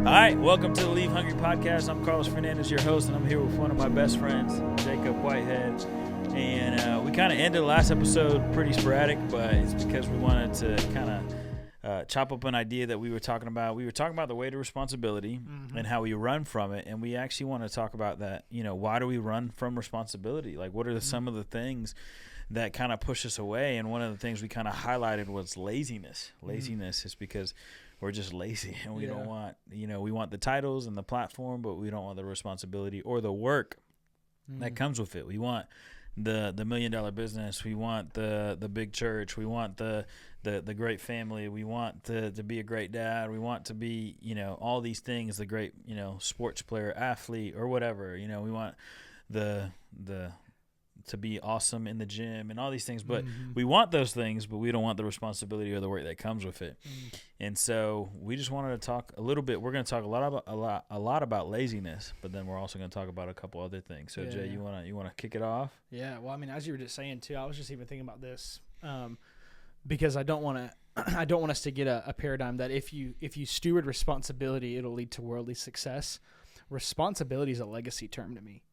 All right, welcome to the Leave Hungry Podcast. I'm Carlos Fernandez, your host, and I'm here with one of my best friends, Jacob Whitehead. And we kind of ended the last episode pretty sporadic, but it's because we wanted to kind of chop up an idea that we were talking about. We were talking about the weight of responsibility and how we run from it, and we actually want to talk about that. You know, why do we run from responsibility? Like, what are some of the things that kind of push us away? And one of the things we kind of highlighted was laziness. Laziness is because we're just lazy, and we don't want, we want the titles and the platform, but we don't want the responsibility or the work that comes with it. We want the $1 million business. We want the big church. We want the great family. We want to be a great dad. We want to be, all these things, the great, sports player, athlete, or whatever. We want the to be awesome in the gym and all these things, but we want those things, but we don't want the responsibility or the work that comes with it. And so we just wanted to talk a little bit. We're going to talk a lot about laziness, but then we're also going to talk about a couple other things. So Jay, you want to kick it off? Yeah. Well, I mean, as you were just saying too, I was just even thinking about this because I don't want us to get a paradigm that if you steward responsibility, it'll lead to worldly success. Responsibility is a legacy term to me.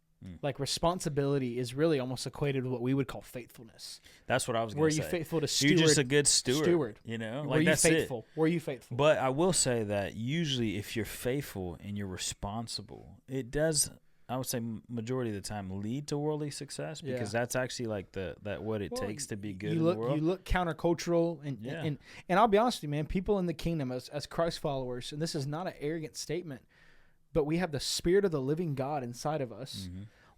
Like, responsibility is really almost equated with what we would call faithfulness. That's what I was going to say. Were you faithful to steward? You're just a good steward. Were you faithful? Were you faithful? But I will say that usually if you're faithful and you're responsible, it does, I would say majority of the time, lead to worldly success, because that's actually like what it takes to be good in the world. You look countercultural, and I'll be honest with you, man, people in the kingdom as Christ followers, and this is not an arrogant statement, but we have the Spirit of the living God inside of us.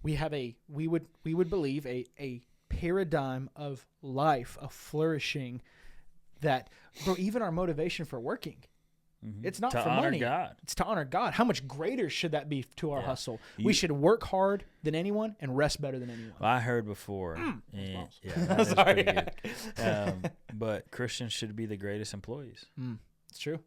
We have we would believe a paradigm of life, of flourishing, that, bro, even our motivation for working, it's not for money. God. It's to honor God. How much greater should that be to our hustle? We should work hard than anyone and rest better than anyone. Well, I heard before. That sorry. Good. But Christians should be the greatest employees. It's true.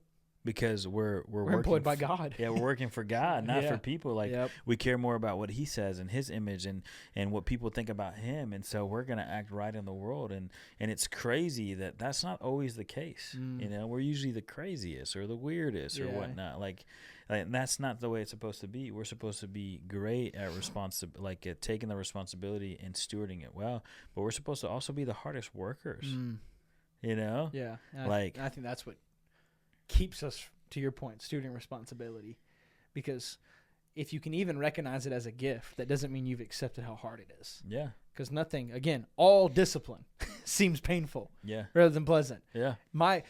Because we're employed by God. Yeah, we're working for God, not for people. Like, we care more about what He says and His image and what people think about Him. And so we're going to act right in the world. And it's crazy that that's not always the case. We're usually the craziest or the weirdest or whatnot. Like that's not the way it's supposed to be. We're supposed to be great at at taking the responsibility and stewarding it well. But we're supposed to also be the hardest workers. Yeah. And I think that's what keeps us, to your point, stewarding responsibility. Because if you can even recognize it as a gift, that doesn't mean you've accepted how hard it is. Yeah. Because nothing, again, all discipline seems painful rather than pleasant. Yeah. My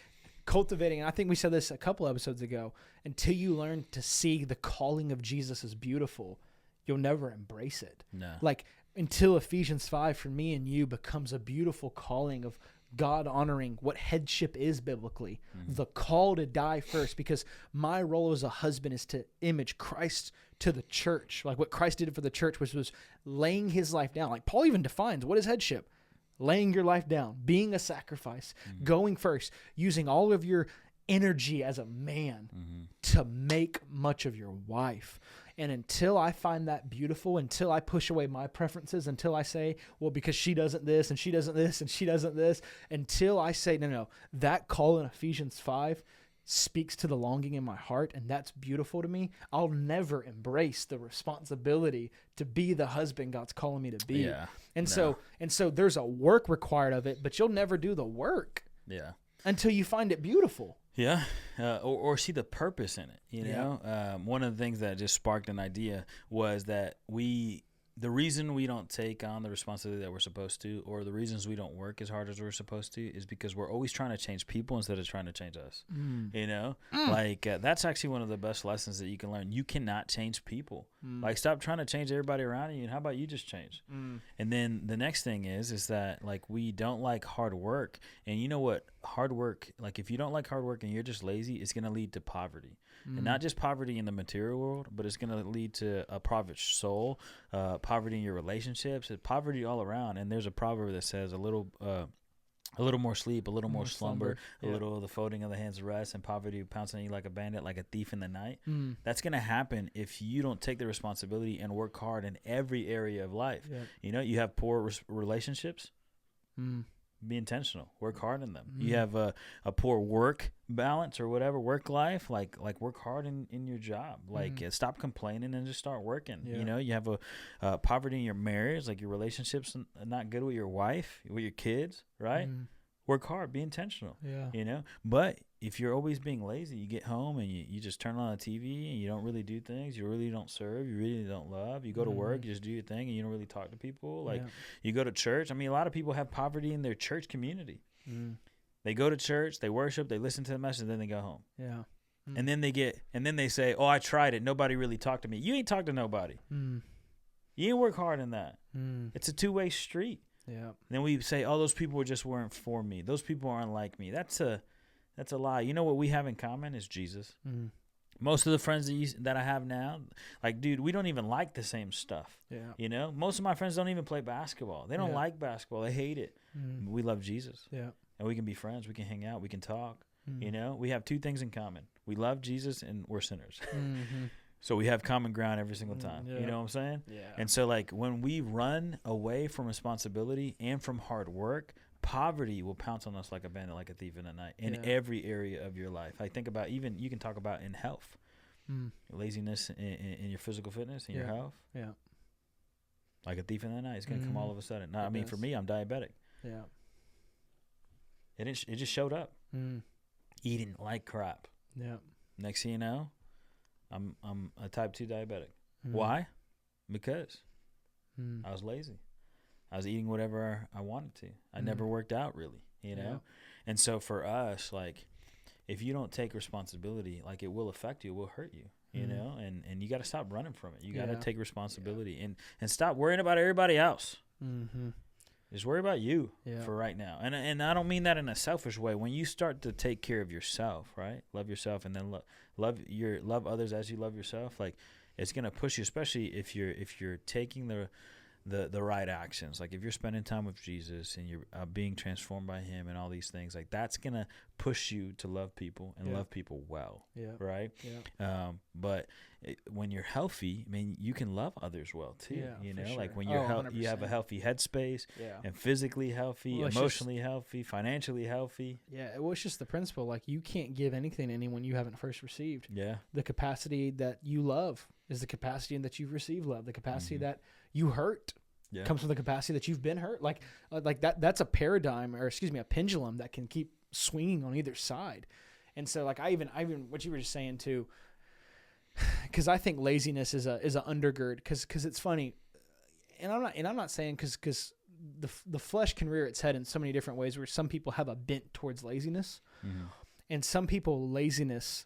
cultivating, and I think we said this a couple episodes ago, until you learn to see the calling of Jesus as beautiful, you'll never embrace it. No. Like, until Ephesians 5 for me and you becomes a beautiful calling of God honoring what headship is biblically, the call to die first, because my role as a husband is to image Christ to the church, like what Christ did for the church, which was laying His life down. Like Paul even defines what is headship: laying your life down, being a sacrifice, going first, using all of your energy as a man to make much of your wife. And until I find that beautiful, until I push away my preferences, until I say, well, because she doesn't this and she doesn't this and she doesn't this, until I say, no, that call in Ephesians 5 speaks to the longing in my heart, and that's beautiful to me, I'll never embrace the responsibility to be the husband God's calling me to be. Yeah. So there's a work required of it, but you'll never do the work until you find it beautiful. Yeah, or see the purpose in it, you know? One of the things that just sparked an idea was that the reason we don't take on the responsibility that we're supposed to, or the reasons we don't work as hard as we're supposed to, is because we're always trying to change people instead of trying to change us. That's actually one of the best lessons that you can learn. You cannot change people. Like, stop trying to change everybody around you, and how about you just change? And then the next thing is that, like, we don't like hard work. And you know what? Hard work, like, if you don't like hard work and you're just lazy, it's going to lead to poverty. And not just poverty in the material world, but it's going to lead to a impoverished soul, poverty in your relationships, poverty all around. And there's a proverb that says a little more sleep, a little more slumber, a little of the folding of the hands of rest, and poverty pouncing on you like a bandit, like a thief in the night. That's going to happen if you don't take the responsibility and work hard in every area of life. You know, you have poor relationships. be intentional. Work hard in them. You have a poor work balance or whatever, work life, like work hard in your job. Like stop complaining and just start working. Yeah. You know, you have a poverty in your marriage, like your relationship's not good with your wife, with your kids, right? Work hard, be intentional. Yeah. You know, but if you're always being lazy, you get home and you just turn on the TV and you don't really do things. You really don't serve. You really don't love. You go to work, you just do your thing, and you don't really talk to people. Like you go to church. I mean, a lot of people have poverty in their church community. They go to church, they worship, they listen to the message, and then they go home. Yeah. And then they say, "Oh, I tried it. Nobody really talked to me." You ain't talked to nobody. You ain't work hard in that. It's a two-way street. Yeah. And then we say, "Oh, those people just weren't for me. Those people aren't like me." That's a lie. You know what we have in common is Jesus. Most of the friends that I have now, like, dude, we don't even like the same stuff. Yeah. You know, most of my friends don't even play basketball. They don't like basketball. They hate it. We love Jesus. Yeah. And we can be friends. We can hang out. We can talk. You know, we have two things in common. We love Jesus and we're sinners. So we have common ground every single time. You know what I'm saying? Yeah. And so, like, when we run away from responsibility and from hard work, poverty will pounce on us like a bandit, like a thief in the night, in every area of your life. I think about, even you can talk about in health, laziness in your physical fitness and your health. Yeah. Like a thief in the night, it's going to come all of a sudden. Now, I mean, for me, I'm diabetic. Yeah. It just showed up. Eating like crap. Yeah. Next thing you know, I'm a type 2 diabetic. Why? Because I was lazy. I was eating whatever I wanted to. I never worked out really, you know? Yeah. And so for us, like, if you don't take responsibility, like, it will affect you, it will hurt you, you know? And you got to stop running from it. You got to take responsibility and stop worrying about everybody else. Just worry about you for right now. And I don't mean that in a selfish way. When you start to take care of yourself, right? Love yourself, and then love others as you love yourself. Like, it's gonna push you, especially if you're taking the right actions. Like, if you're spending time with Jesus and you're being transformed by Him and all these things, like, that's gonna push you to love people and love people well. Right. But when you're healthy, I mean, you can love others well too. You know, sure. like when you're you have a healthy headspace, and physically healthy, emotionally healthy, financially healthy. Yeah, well, it's just the principle. Like, you can't give anything to anyone you haven't first received. Yeah. The capacity that you love is the capacity that you've received love. The capacity that you hurt comes from the capacity that you've been hurt. Like that's a paradigm, or excuse me, a pendulum that can keep swinging on either side. And so, like, I even what you were just saying too, because I think laziness is a undergird. Because it's funny, and I'm not saying because the flesh can rear its head in so many different ways. Where some people have a bent towards laziness, and some people laziness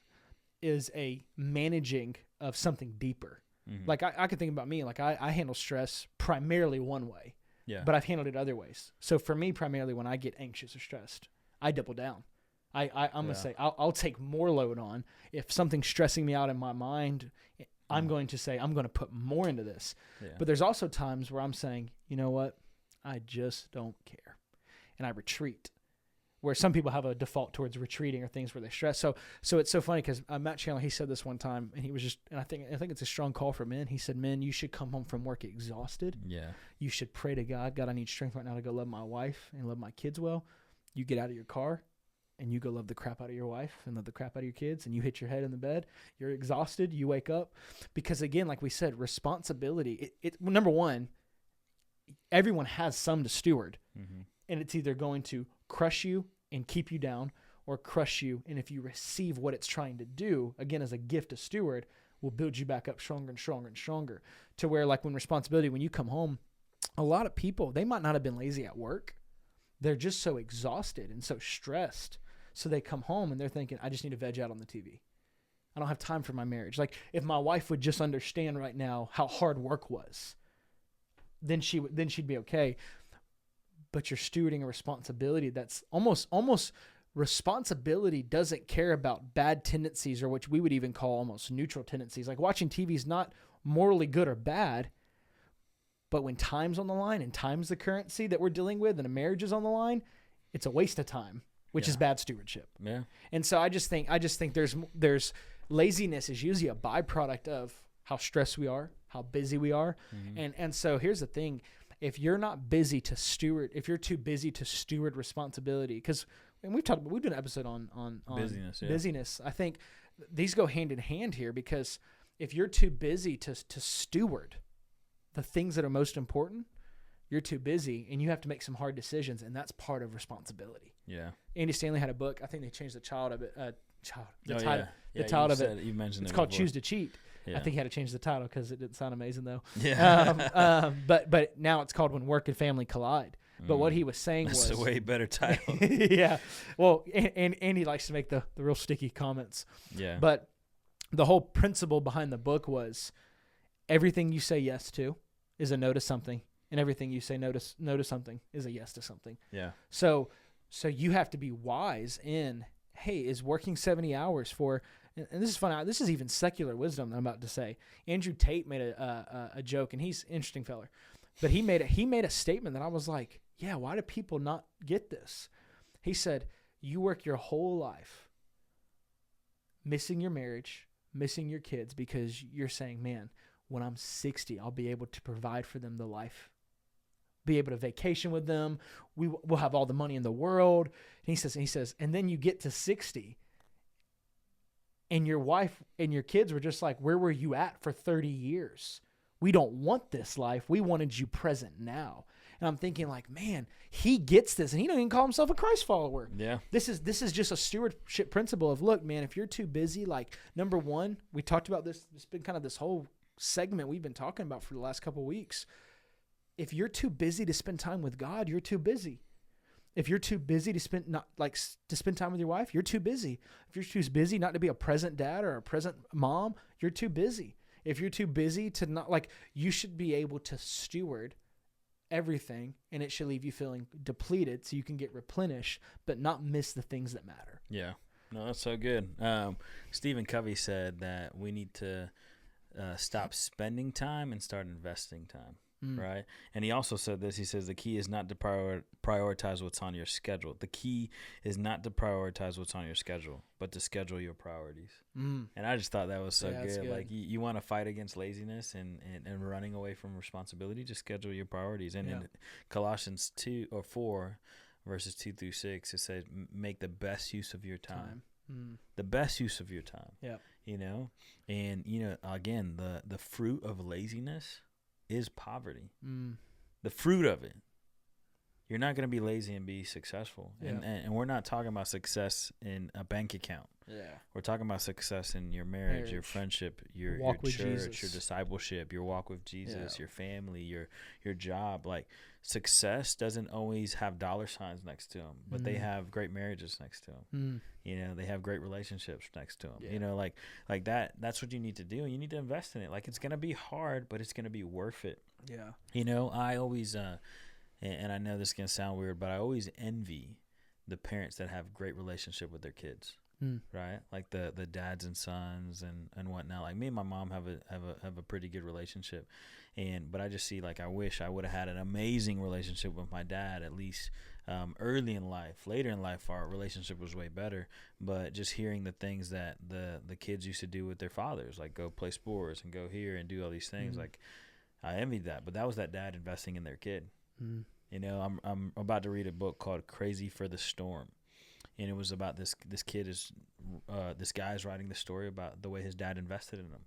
is a managing of something deeper. Like, I could think about me. Like, I handle stress primarily one way, but I've handled it other ways. So for me, primarily when I get anxious or stressed, I double down. I'm gonna say I'll take more load on. If something's stressing me out in my mind, I'm going to say I'm going to put more into this. But there's also times where I'm saying, you know what, I just don't care, and I retreat. Where some people have a default towards retreating or things where they stress. So it's so funny because Matt Chandler, he said this one time, and he was just, and I think it's a strong call for men. He said, men, you should come home from work exhausted. Yeah. You should pray to God. God, I need strength right now to go love my wife and love my kids well. You get out of your car and you go love the crap out of your wife and love the crap out of your kids, and you hit your head in the bed. You're exhausted. You wake up. Because again, like we said, responsibility, number one, everyone has some to steward. And it's either going to crush you and keep you down, or crush you, and if you receive what it's trying to do, again, as a gift, a steward, will build you back up stronger and stronger and stronger, to where, like, when you come home, a lot of people, they might not have been lazy at work. They're just so exhausted and so stressed. So they come home and they're thinking, I just need to veg out on the TV. I don't have time for my marriage. Like, if my wife would just understand right now how hard work was, then she'd be okay. But you're stewarding a responsibility that's almost responsibility doesn't care about bad tendencies, or which we would even call almost neutral tendencies. Like, watching TV is not morally good or bad, but when time's on the line and time's the currency that we're dealing with and a marriage is on the line, it's a waste of time, which is bad stewardship. Yeah. And so I just think there's laziness is usually a byproduct of how stressed we are, how busy we are. And so here's the thing. if you're not busy to steward, if you're too busy to steward responsibility, because we've done an episode on busyness. Yeah. busyness. I think these go hand in hand here, because if you're too busy to steward the things that are most important, you're too busy, and you have to make some hard decisions, and that's part of responsibility. Yeah. Andy Stanley had a book. I think they changed the title of it. The title of it. You mentioned it's it called before. Choose to Cheat. Yeah. I think he had to change the title because it didn't sound amazing though. Yeah. But now it's called When Work and Family Collide. But what he was saying That's was a way better title. yeah. Well, and Andy likes to make the real sticky comments. Yeah. But the whole principle behind the book was everything you say yes to is a no to something, and everything you say no to something is a yes to something. Yeah. So you have to be wise in, hey, is working 70 hours for, and this is fun. This is even secular wisdom that I'm about to say. Andrew Tate made a joke, and he's an interesting feller, but he made a statement that I was like, yeah, why do people not get this? He said, you work your whole life missing your marriage, missing your kids, because you're saying, man, when I'm 60, I'll be able to provide for them the life, be able to vacation with them. We'll have all the money in the world. And he says, and then you get to 60 and your wife and your kids were just like, where were you at for 30 years? We don't want this life. We wanted you present now. And I'm thinking like, man, he gets this, and he don't even call himself a Christ follower. Yeah. This is just a stewardship principle of, look, man, if you're too busy, like, number one, we talked about this. It's been kind of this whole segment we've been talking about for the last couple of weeks. If you're too busy to spend time with God, you're too busy. If you're too busy to spend time with your wife, you're too busy. If you're too busy not to be a present dad or a present mom, you're too busy. If you're too busy to not, like, you should be able to steward everything, and it should leave you feeling depleted so you can get replenished, but not miss the things that matter. Yeah. No, that's so good. Stephen Covey said that we need to stop spending time and start investing time. Right. And he also said this. He says the key is not to prioritize what's on your schedule. The key is not to prioritize what's on your schedule, but to schedule your priorities. And I just thought that was so good. Like, you want to fight against laziness and running away from responsibility, just schedule your priorities. And in Colossians 4 verses 2-6, it says, make the best use of your time. The best use of your time. Yeah. You know, and, you know, again, the fruit of laziness is poverty. The fruit of it. You're not going to be lazy and be successful. Yeah. And we're not talking about success in a bank account. Yeah. We're talking about success in your marriage, your friendship, your with church, Jesus. your discipleship, your walk with Jesus, your family, your job. Like, success doesn't always have dollar signs next to them, but they have great marriages next to them. You know, they have great relationships next to them. You know, like that's what you need to do. And you need to invest in it. Like, it's going to be hard, but it's going to be worth it. Yeah. You know, I always, and I know this is going to sound weird, but I always envy the parents that have great relationship with their kids. Right, like the dads and sons and whatnot. Like, me and my mom have a pretty good relationship, but I just see, like, I wish I would have had an amazing relationship with my dad, at least early in life. Later in life, our relationship was way better. But just hearing the things that the kids used to do with their fathers, like go play sports and go here and do all these things, like, I envied that. But that was that dad investing in their kid. You know, I'm about to read a book called Crazy for the Storm. And it was about this guy's writing the story about the way his dad invested in him.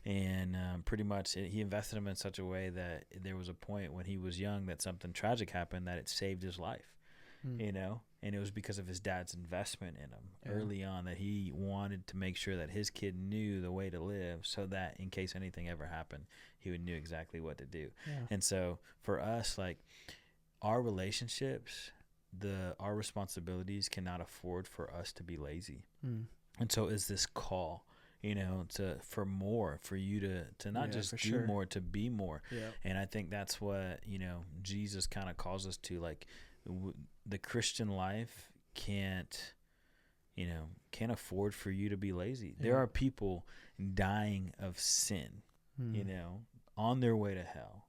And pretty much he invested him in such a way that there was a point when he was young that something tragic happened that it saved his life, you know? And it was because of his dad's investment in him early on, that he wanted to make sure that his kid knew the way to live, so that in case anything ever happened, he would know exactly what to do. Yeah. And so for us, like, our relationships, our responsibilities cannot afford for us to be lazy. And so is this call, you know, for you to not just do more, to be more. And I think that's what, you know, Jesus kind of calls us to. Like, the Christian life can't afford for you to be lazy. There are people dying of sin, you know, on their way to hell.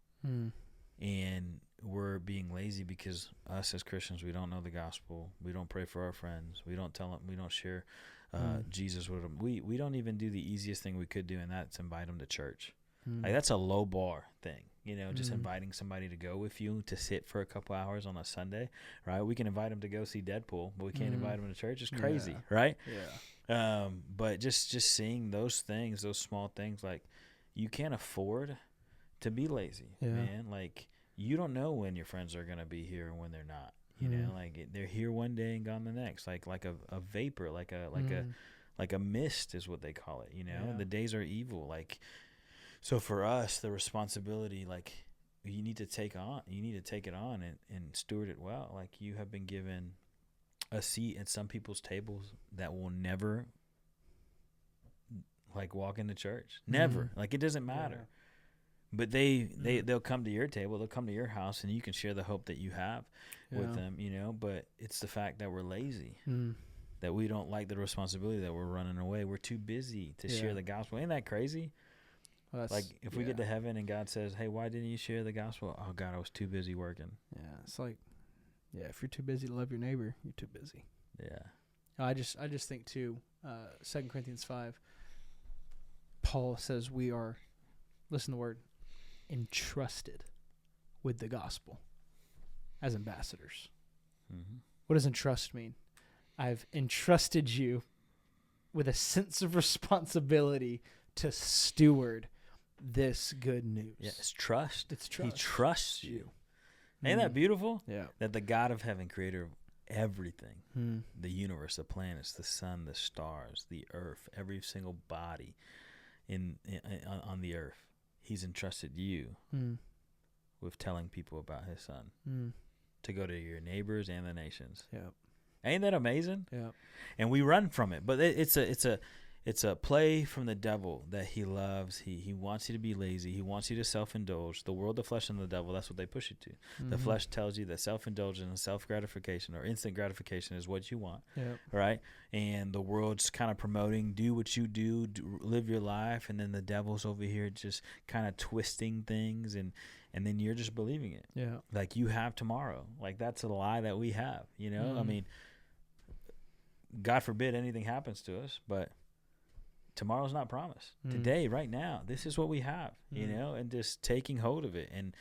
And we're being lazy because us as Christians, we don't know the gospel. We don't pray for our friends. We don't tell them. We don't share Jesus with them. We don't even do the easiest thing we could do, and that's invite them to church. Like, that's a low bar thing. just inviting somebody to go with you to sit for a couple hours on a Sunday, right? We can invite them to go see Deadpool, but we can't invite them to church. It's crazy, right? Yeah. But just seeing those things, those small things, like you can't afford to be lazy, man. Like you don't know when your friends are going to be here and when they're not. You know, like they're here one day and gone the next, like a vapor, like a mist is what they call it. The days are evil. Like, so for us, the responsibility, like you need to take it on and steward it well. Like you have been given a seat at some people's tables that will never like walk into church. Never. Like it doesn't matter. But they'll come to your table, they'll come to your house, and you can share the hope that you have with them, But it's the fact that we're lazy, that we don't like the responsibility, that we're running away. We're too busy to share the gospel. Ain't that crazy? Well, like if we get to heaven and God says, "Hey, why didn't you share the gospel?" Oh God, I was too busy working. Yeah, it's like, if you're too busy to love your neighbor, you're too busy. Yeah. I just think too, 2 Corinthians 5, Paul says we are, listen to the word, entrusted with the gospel as ambassadors. What does entrust mean? I've entrusted you with a sense of responsibility to steward this good news. Yeah, it's trust. It's trust. He trusts you. Ain't that beautiful? Yeah. That the God of heaven, creator of everything, the universe, the planets, the sun, the stars, the earth, every single body on the earth, he's entrusted you with telling people about his son to go to your neighbors and the nations. Yeah. Ain't that amazing? Yeah. And we run from it, but it's a play from the devil that he loves. He wants you to be lazy. He wants you to self-indulge. The world, the flesh, and the devil, that's what they push you to. The flesh tells you that self-indulgence and self-gratification or instant gratification is what you want, right? And the world's kind of promoting, do what you do, live your life, and then the devil's over here just kind of twisting things, and then you're just believing it. Yeah. Like you have tomorrow. Like that's a lie that we have, I mean, God forbid anything happens to us, but tomorrow's not promised. Today, right now, this is what we have, and just taking hold of it and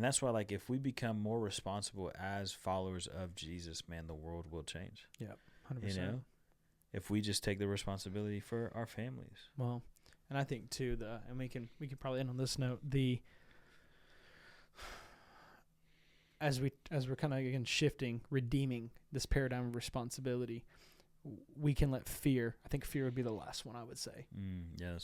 that's why, like, if we become more responsible as followers of Jesus, man, the world will change. Yeah, 100%. If we just take the responsibility for our families. Well, and I think too, and we can probably end on this note, as we're kind of again shifting, redeeming this paradigm of responsibility, we can let fear. I think fear would be the last one I would say. Yeah,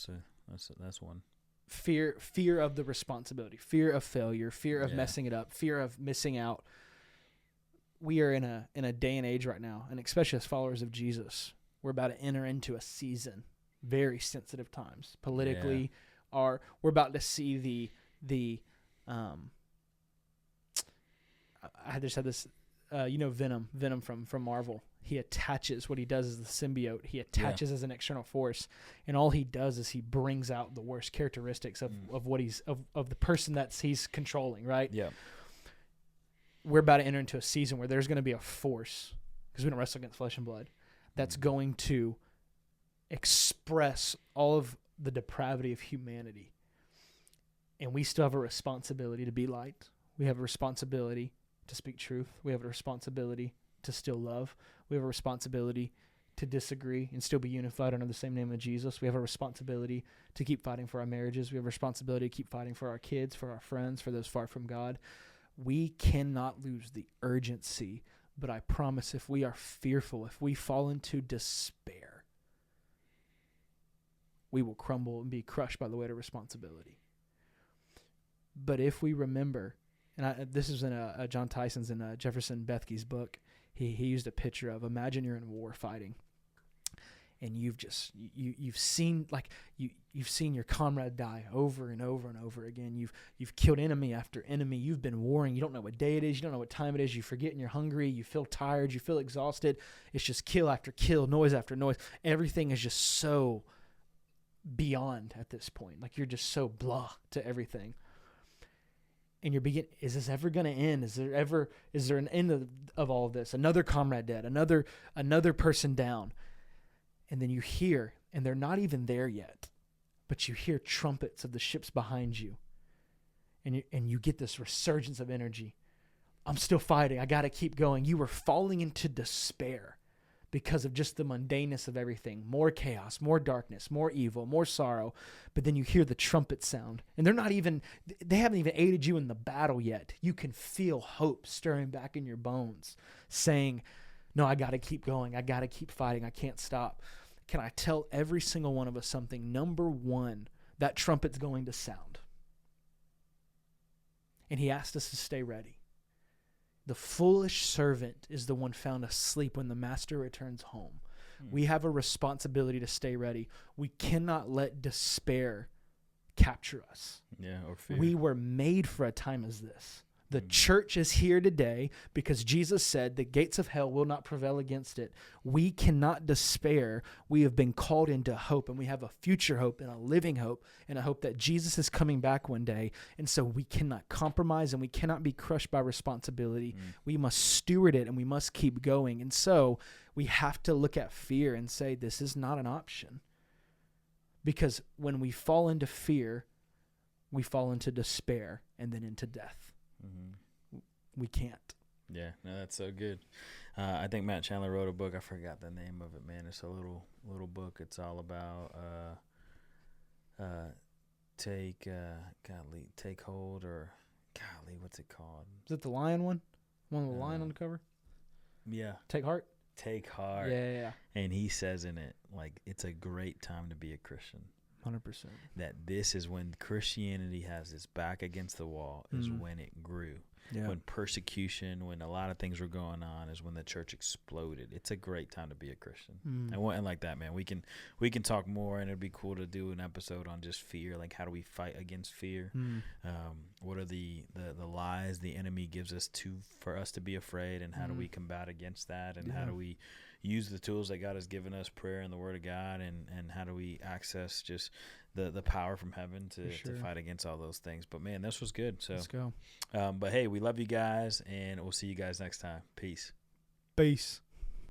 that's one. Fear of the responsibility, fear of failure, fear of messing it up, fear of missing out. We are in a day and age right now, and especially as followers of Jesus, we're about to enter into a season, very sensitive times politically. We're about to see the I just had this, Venom from Marvel. He attaches, what he does is the symbiote. He attaches as an external force, and all he does is he brings out the worst characteristics of what of the person that he's controlling, right? Yeah. We're about to enter into a season where there's going to be a force, because we don't wrestle against flesh and blood, that's going to express all of the depravity of humanity. And we still have a responsibility to be light. We have a responsibility to speak truth. We have a responsibility to still love. We have a responsibility to disagree and still be unified under the same name of Jesus. We have a responsibility to keep fighting for our marriages. We have a responsibility to keep fighting for our kids, for our friends, for those far from God. We cannot lose the urgency, but I promise if we are fearful, if we fall into despair, we will crumble and be crushed by the weight of responsibility. But if we remember, and this is in John Tyson's in Jefferson Bethke's book, he used a picture of, imagine you're in war fighting, and you've seen your comrade die over and over and over again. You've killed enemy after enemy. You've been warring. You don't know what day it is. You don't know what time it is. You forget, and you're hungry. You feel tired. You feel exhausted. It's just kill after kill, noise after noise. Everything is just so beyond at this point. Like you're just so blah to everything. And is this ever going to end? Is there an end of all of this? Another comrade dead, another person down. And then you hear, and they're not even there yet, but you hear trumpets of the ships behind you. and you get this resurgence of energy. I'm still fighting. I got to keep going. You were falling into despair because of just the mundaneness of everything. More chaos, more darkness, more evil, more sorrow. But then you hear the trumpet sound, and they haven't even aided you in the battle yet. You can feel hope stirring back in your bones, saying, no, I got to keep going. I got to keep fighting. I can't stop. Can I tell every single one of us something? Number one, that trumpet's going to sound. And he asked us to stay ready. The foolish servant is the one found asleep when the master returns home. We have a responsibility to stay ready. We cannot let despair capture us. Yeah, or fear. We were made for a time as this. The church is here today because Jesus said the gates of hell will not prevail against it. We cannot despair. We have been called into hope, and we have a future hope and a living hope and a hope that Jesus is coming back one day. And so we cannot compromise, and we cannot be crushed by responsibility. We must steward it, and we must keep going. And so we have to look at fear and say this is not an option. Because when we fall into fear, we fall into despair and then into death. We can't. Yeah, no, that's so good. I think Matt Chandler wrote a book. I forgot the name of it, man. It's a little book. It's all about take hold, or what's it called? Is it the lion one? One with the lion on the cover? Yeah. Take heart? Take heart. Yeah. And he says in it, like, it's a great time to be a Christian. 100%. That this is when Christianity has its back against the wall, is when it grew. Yeah. When persecution, when a lot of things were going on, is when the church exploded. It's a great time to be a Christian. And like that, man, we can talk more, and it'd be cool to do an episode on just fear, like how do we fight against fear? What are the lies the enemy gives us for us to be afraid, and how do we combat against that, and how do we use the tools that God has given us, prayer and the Word of God, and how do we access just the power from heaven to fight against all those things. But man, this was good. So let's go. But hey, we love you guys, and we'll see you guys next time. Peace.